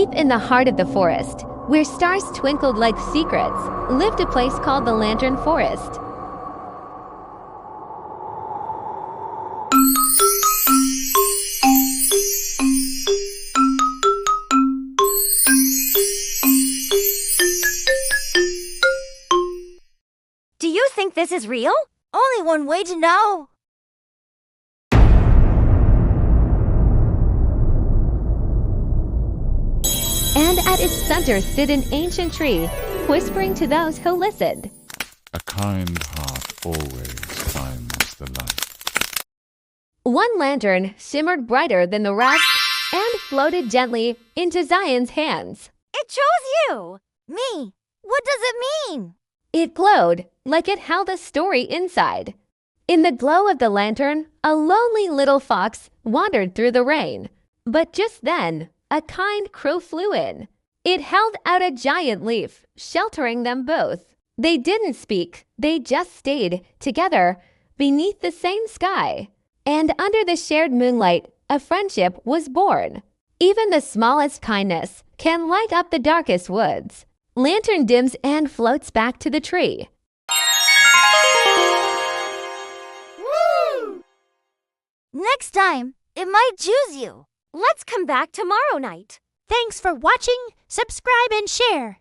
Deep in the heart of the forest, where stars twinkled like secrets, lived a place called the Lantern Forest. Do you think this is real? Only one way to know. And at its center stood an ancient tree, whispering to those who listened. A kind heart always finds the light. One lantern shimmered brighter than the rest and floated gently into Zayan's hands. It chose you! Me! What does it mean? It glowed like it held a story inside. In the glow of the lantern, a lonely little fox wandered through the rain. But just then, a kind crow flew in. It held out a giant leaf, sheltering them both. They didn't speak, they just stayed together beneath the same sky. And under the shared moonlight, a friendship was born. Even the smallest kindness can light up the darkest woods. Lantern dims and floats back to the tree. Woo! Next time, it might choose you. Let's come back tomorrow night. Thanks for watching, subscribe and share.